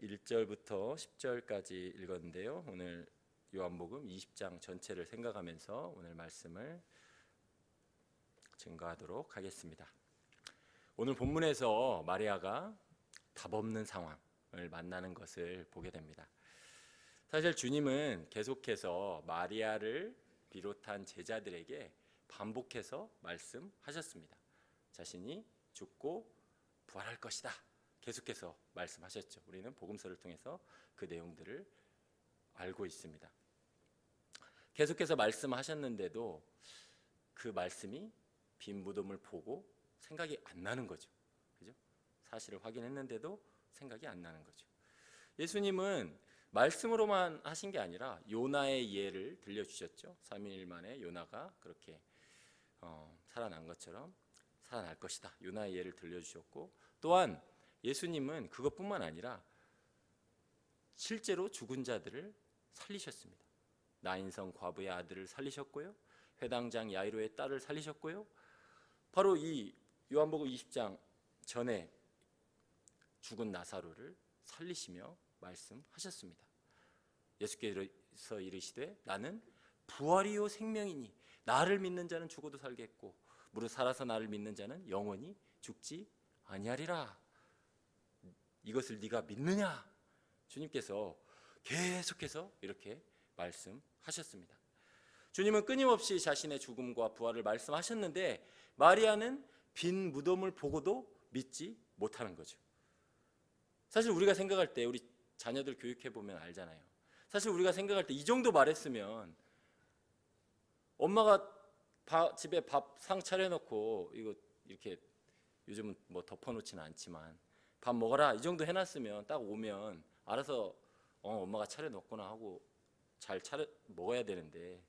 1절부터 10절까지 읽었는데요. 오늘 요한복음 20장 전체를 생각하면서 오늘 말씀을 증거하도록 하겠습니다. 오늘 본문에서 마리아가 답 없는 상황을 만나는 것을 보게 됩니다. 사실 주님은 계속해서 마리아를 비롯한 제자들에게 반복해서 말씀하셨습니다. 자신이 죽고 부활할 것이다. 계속해서 말씀하셨죠. 우리는 복음서를 통해서 그 내용들을 알고 있습니다. 계속해서 말씀하셨는데도 그 말씀이 빈 무덤을 보고 생각이 안 나는 거죠. 그죠? 사실을 확인했는데도 생각이 안 나는 거죠. 예수님은 말씀으로만 하신 게 아니라 요나의 예를 들려주셨죠. 3일 만에 요나가 그렇게 살아난 것처럼 살아날 것이다. 요나의 예를 들려주셨고, 또한 예수님은 그것뿐만 아니라 실제로 죽은 자들을 살리셨습니다. 나인성 과부의 아들을 살리셨고요, 회당장 야이로의 딸을 살리셨고요, 바로 이 요한복음 20장 전에 죽은 나사로를 살리시며 말씀하셨습니다. 예수께서 이르시되 나는 부활이요 생명이니 나를 믿는 자는 죽어도 살겠고 무릇 살아서 나를 믿는 자는 영원히 죽지 아니하리라. 이것을 네가 믿느냐? 주님께서 계속해서 이렇게 말씀하셨습니다. 주님은 끊임없이 자신의 죽음과 부활을 말씀하셨는데 마리아는 빈 무덤을 보고도 믿지 못하는 거죠. 사실 우리가 생각할 때, 우리 자녀들 교육해 보면 알잖아요. 사실 우리가 생각할 때 이 정도 말했으면 엄마가 집에 밥 상 차려놓고 이거 이렇게 요즘은 뭐 덮어놓지는 않지만 밥 먹어라 이 정도 해놨으면 딱 오면 알아서 엄마가 차려놓구나 하고 잘 차려 먹어야 되는데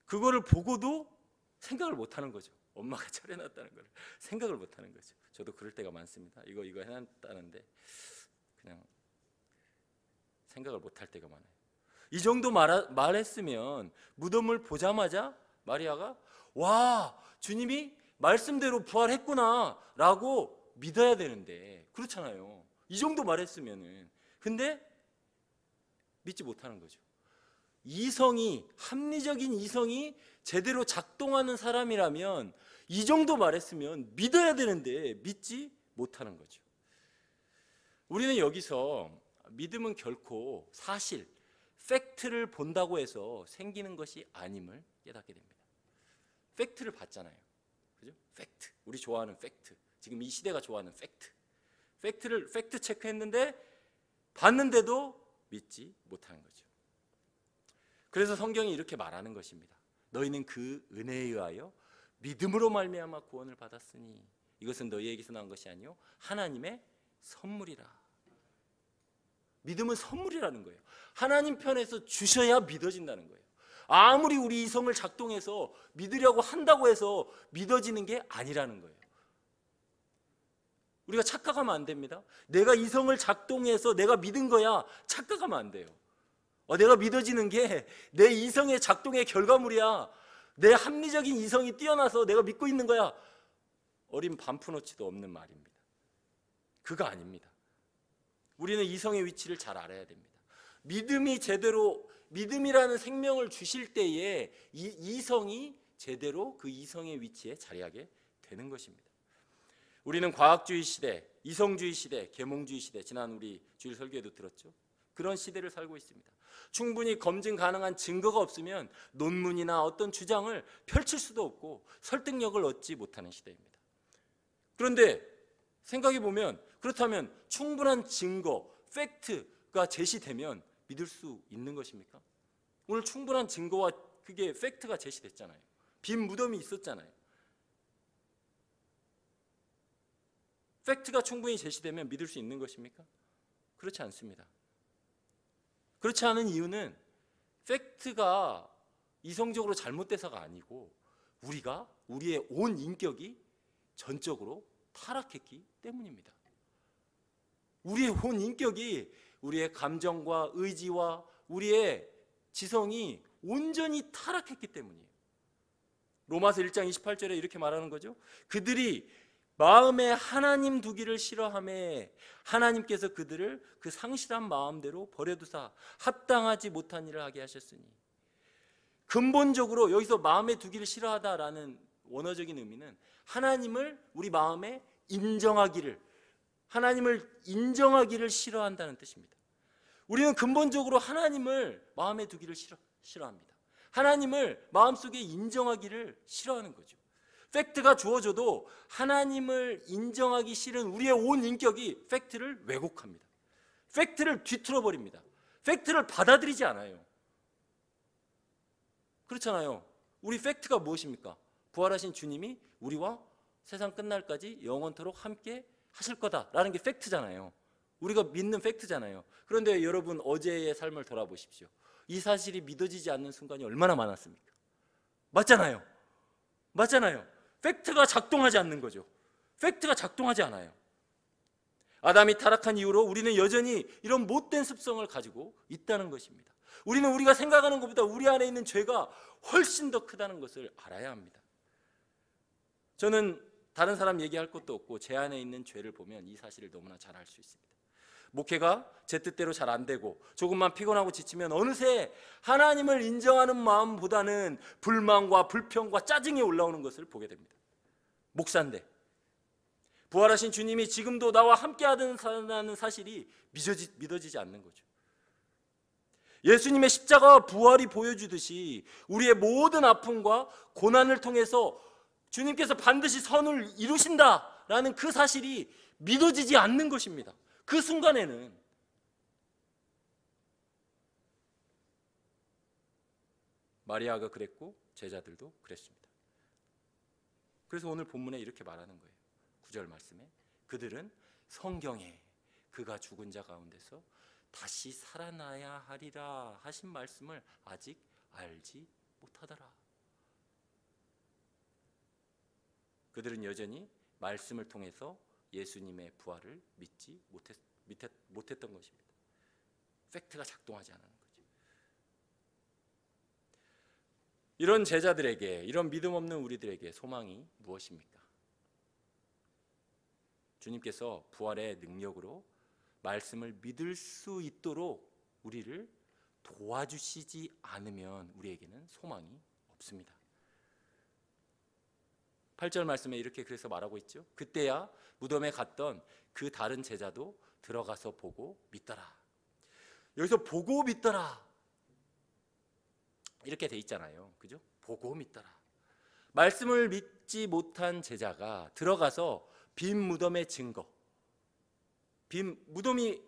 그거를 보고도 생각을 못하는 거죠. 엄마가 차려놨다는 걸 생각을 못하는 거죠. 저도 그럴 때가 많습니다. 이거 해놨다는데 그냥 생각을 못할 때가 많아요. 이 정도 말했으면 무덤을 보자마자 마리아가 와, 주님이 말씀대로 부활했구나 라고 믿어야 되는데 그렇잖아요. 이 정도 말했으면은. 근데 믿지 못하는 거죠. 이성이, 합리적인 이성이 제대로 작동하는 사람이라면 이 정도 말했으면 믿어야 되는데 믿지 못하는 거죠. 우리는 여기서 믿음은 결코 사실, 팩트를 본다고 해서 생기는 것이 아님을 깨닫게 됩니다. 팩트를 봤잖아요. 그죠? 팩트. 우리 좋아하는 팩트. 지금 이 시대가 좋아하는 팩트. 팩트 체크했는데 봤는데도 믿지 못하는 거죠. 그래서 성경이 이렇게 말하는 것입니다. 너희는 그 은혜에 의하여 믿음으로 말미암아 구원을 받았으니 이것은 너희에게서 난 것이 아니요 하나님의 선물이라. 믿음은 선물이라는 거예요. 하나님 편에서 주셔야 믿어진다는 거예요. 아무리 우리 이성을 작동해서 믿으려고 한다고 해서 믿어지는 게 아니라는 거예요. 우리가 착각하면 안 됩니다. 내가 이성을 작동해서 내가 믿은 거야 착각하면 안 돼요. 내가 믿어지는 게 내 이성의 작동의 결과물이야. 내 합리적인 이성이 뛰어나서 내가 믿고 있는 거야. 어린 반푼어치도 없는 말입니다. 그거 아닙니다. 우리는 이성의 위치를 잘 알아야 됩니다. 믿음이 제대로, 믿음이라는 생명을 주실 때에 이 이성이 제대로 그 이성의 위치에 자리하게 되는 것입니다. 우리는 과학주의 시대, 이성주의 시대, 계몽주의 시대, 지난 우리 주일 설교에도 들었죠. 그런 시대를 살고 있습니다. 충분히 검증 가능한 증거가 없으면 논문이나 어떤 주장을 펼칠 수도 없고 설득력을 얻지 못하는 시대입니다. 그런데 생각해 보면 그렇다면 충분한 증거, 팩트가 제시되면 믿을 수 있는 것입니까? 오늘 충분한 증거와 그게 팩트가 제시됐잖아요. 빈 무덤이 있었잖아요. 팩트가 충분히 제시되면 믿을 수 있는 것입니까? 그렇지 않습니다. 그렇지 않은 이유는 팩트가 이성적으로 잘못돼서가 아니고 우리의 온 인격이 전적으로 타락했기 때문입니다. 우리의 온 인격이 우리의 감정과 의지와 우리의 지성이 온전히 타락했기 때문이에요. 로마서 1장 28절에 이렇게 말하는 거죠. 그들이 마음에 하나님 두기를 싫어하매 하나님께서 그들을 그 상실한 마음대로 버려두사 합당하지 못한 일을 하게 하셨으니. 근본적으로 여기서 마음에 두기를 싫어하다라는 원어적인 의미는 하나님을 우리 마음에 인정하기를, 하나님을 인정하기를 싫어한다는 뜻입니다. 우리는 근본적으로 하나님을 마음에 두기를 싫어합니다. 하나님을 마음속에 인정하기를 싫어하는 거죠. 팩트가 주어져도 하나님을 인정하기 싫은 우리의 온 인격이 팩트를 왜곡합니다. 팩트를 뒤틀어 버립니다. 팩트를 받아들이지 않아요. 그렇잖아요. 우리 팩트가 무엇입니까? 부활하신 주님이 우리와 세상 끝날까지 영원토록 함께 하실 거다라는 게 팩트잖아요. 우리가 믿는 팩트잖아요. 그런데 여러분, 어제의 삶을 돌아보십시오. 이 사실이 믿어지지 않는 순간이 얼마나 많았습니까? 맞잖아요. 맞잖아요. 팩트가 작동하지 않는 거죠. 팩트가 작동하지 않아요. 아담이 타락한 이후로 우리는 여전히 이런 못된 습성을 가지고 있다는 것입니다. 우리는 우리가 생각하는 것보다 우리 안에 있는 죄가 훨씬 더 크다는 것을 알아야 합니다. 저는 다른 사람 얘기할 것도 없고 제 안에 있는 죄를 보면 이 사실을 너무나 잘 알 수 있습니다. 목회가 제 뜻대로 잘 안 되고 조금만 피곤하고 지치면 어느새 하나님을 인정하는 마음보다는 불만과 불평과 짜증이 올라오는 것을 보게 됩니다. 목사인데 부활하신 주님이 지금도 나와 함께하다는 사실이 믿어지지 않는 거죠. 예수님의 십자가와 부활이 보여주듯이 우리의 모든 아픔과 고난을 통해서 주님께서 반드시 선을 이루신다라는 그 사실이 믿어지지 않는 것입니다. 그 순간에는 마리아가 그랬고 제자들도 그랬습니다. 그래서 오늘 본문에 이렇게 말하는 거예요. 9절 말씀에 그들은 성경에 그가 죽은 자 가운데서 다시 살아나야 하리라 하신 말씀을 아직 알지 못하더라. 그들은 여전히 말씀을 통해서 예수님의 부활을 믿지 못했던 것입니다. 팩트가 작동하지 않는 거죠. 이런 제자들에게, 이런 믿음 없는 우리들에게 소망이 무엇입니까? 주님께서 부활의 능력으로 말씀을 믿을 수 있도록 우리를 도와주시지 않으면 우리에게는 소망이 없습니다. 8절 말씀에 이렇게 그래서 말하고 있죠. 그때야 무덤에 갔던 그 다른 제자도 들어가서 보고 믿더라. 여기서 보고 믿더라 이렇게 돼 있잖아요. 그죠? 보고 믿더라. 말씀을 믿지 못한 제자가 들어가서 빈 무덤의 증거, 빈 무덤이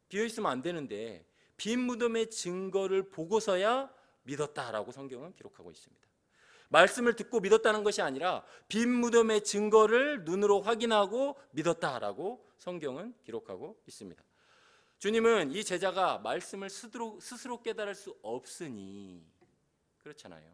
비어 있으면 안 되는데 빈 무덤의 증거를 보고서야 믿었다라고 성경은 기록하고 있습니다. 말씀을 듣고 믿었다는 것이 아니라 빈 무덤의 증거를 눈으로 확인하고 믿었다라고 성경은 기록하고 있습니다. 주님은 이 제자가 말씀을 스스로 깨달을 수 없으니, 그렇잖아요.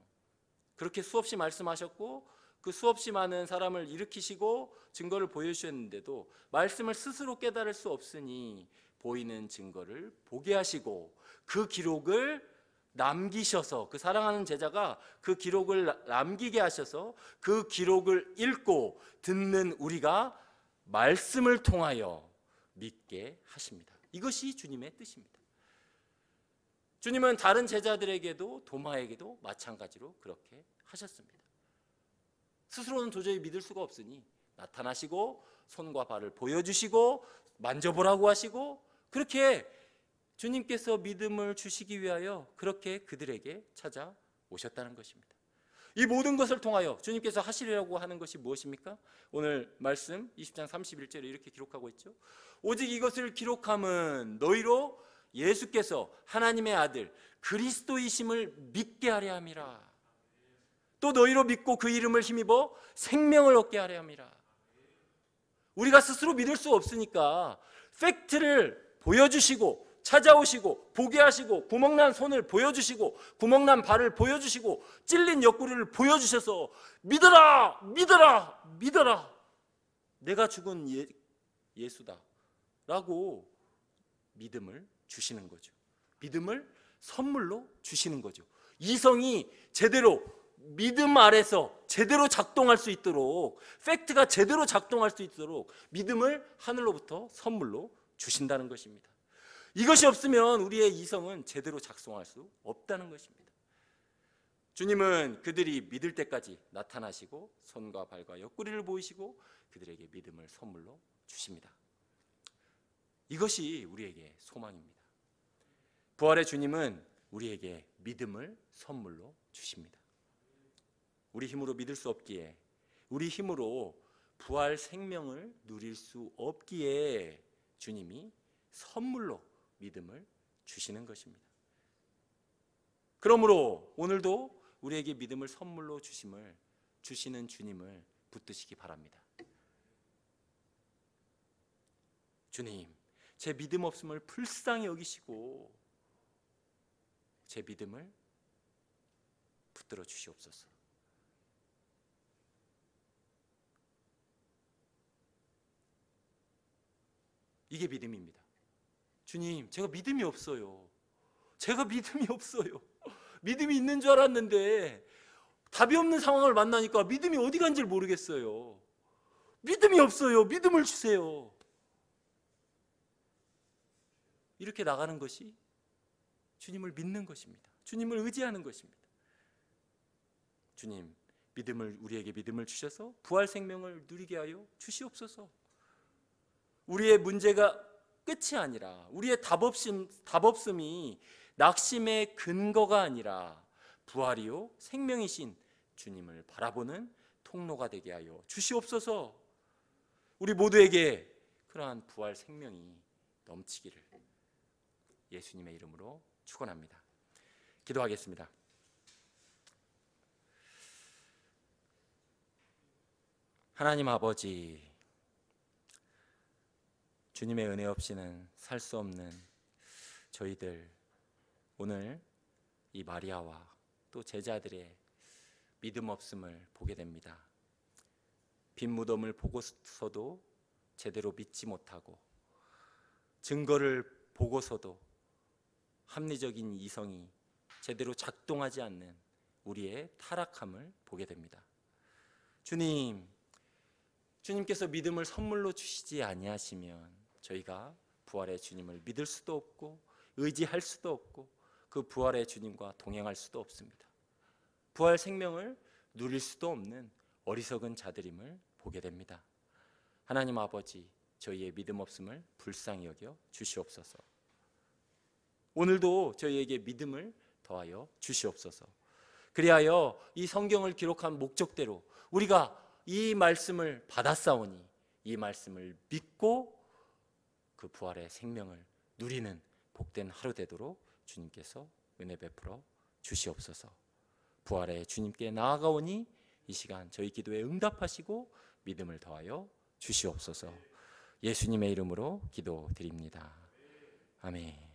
그렇게 수없이 말씀하셨고 그 수없이 많은 사람을 일으키시고 증거를 보여주셨는데도 말씀을 스스로 깨달을 수 없으니 보이는 증거를 보게 하시고 그 기록을 남기셔서, 그 사랑하는 제자가 그 기록을 남기게 하셔서 그 기록을 읽고 듣는 우리가 말씀을 통하여 믿게 하십니다. 이것이 주님의 뜻입니다. 주님은 다른 제자들에게도 도마에게도 마찬가지로 그렇게 하셨습니다. 스스로는 도저히 믿을 수가 없으니 나타나시고 손과 발을 보여주시고 만져보라고 하시고, 그렇게 주님께서 믿음을 주시기 위하여 그렇게 그들에게 찾아오셨다는 것입니다. 이 모든 것을 통하여 주님께서 하시려고 하는 것이 무엇입니까? 오늘 말씀 20장 31절에 이렇게 기록하고 있죠. 오직 이것을 기록함은 너희로 예수께서 하나님의 아들 그리스도이심을 믿게 하려 함이라. 또 너희로 믿고 그 이름을 힘입어 생명을 얻게 하려 함이라. 우리가 스스로 믿을 수 없으니까 팩트를 보여주시고 찾아오시고 보게 하시고 구멍난 손을 보여주시고 구멍난 발을 보여주시고 찔린 옆구리를 보여주셔서 믿어라, 믿어라, 믿어라, 내가 죽은 예수다 라고 믿음을 주시는 거죠. 믿음을 선물로 주시는 거죠. 이성이 제대로 믿음 아래서 제대로 작동할 수 있도록, 팩트가 제대로 작동할 수 있도록 믿음을 하늘로부터 선물로 주신다는 것입니다. 이것이 없으면 우리의 이성은 제대로 작동할 수 없다는 것입니다. 주님은 그들이 믿을 때까지 나타나시고 손과 발과 옆구리를 보이시고 그들에게 믿음을 선물로 주십니다. 이것이 우리에게 소망입니다. 부활의 주님은 우리에게 믿음을 선물로 주십니다. 우리 힘으로 믿을 수 없기에, 우리 힘으로 부활 생명을 누릴 수 없기에 주님이 선물로 믿음을 주시는 것입니다. 그러므로 오늘도 우리에게 믿음을 선물로 주시는 주님을 붙드시기 바랍니다. 주님, 제 믿음 없음을 불쌍히 여기시고 제 믿음을 붙들어 주시옵소서. 이게 믿음입니다. 주님, 제가 믿음이 없어요. 제가 믿음이 없어요. 믿음이 있는 줄 알았는데 답이 없는 상황을 만나니까 믿음이 어디 간지를 모르겠어요. 믿음이 없어요. 믿음을 주세요. 이렇게 나가는 것이 주님을 믿는 것입니다. 주님을 의지하는 것입니다. 주님, 우리에게 믿음을 주셔서 부활 생명을 누리게 하여 주시옵소서. 우리의 문제가 끝이 아니라, 우리의 답 없음이 낙심의 근거가 아니라 부활이요 생명이신 주님을 바라보는 통로가 되게 하여 주시옵소서. 우리 모두에게 그러한 부활 생명이 넘치기를 예수님의 이름으로 축원합니다. 기도하겠습니다. 하나님 아버지, 주님의 은혜 없이는 살 수 없는 저희들, 오늘 이 마리아와 또 제자들의 믿음 없음을 보게 됩니다. 빈 무덤을 보고서도 제대로 믿지 못하고, 증거를 보고서도 합리적인 이성이 제대로 작동하지 않는 우리의 타락함을 보게 됩니다. 주님께서 믿음을 선물로 주시지 아니하시면 저희가 부활의 주님을 믿을 수도 없고 의지할 수도 없고 그 부활의 주님과 동행할 수도 없습니다. 부활 생명을 누릴 수도 없는 어리석은 자들임을 보게 됩니다. 하나님 아버지, 저희의 믿음 없음을 불쌍히 여겨 주시옵소서. 오늘도 저희에게 믿음을 더하여 주시옵소서. 그리하여 이 성경을 기록한 목적대로 우리가 이 말씀을 받았사오니 이 말씀을 믿고 그 부활의 생명을 누리는 복된 하루 되도록 주님께서 은혜 베풀어 주시옵소서. 부활의 주님께 나아가오니 이 시간 저희 기도에 응답하시고 믿음을 더하여 주시옵소서. 예수님의 이름으로 기도드립니다. 아멘.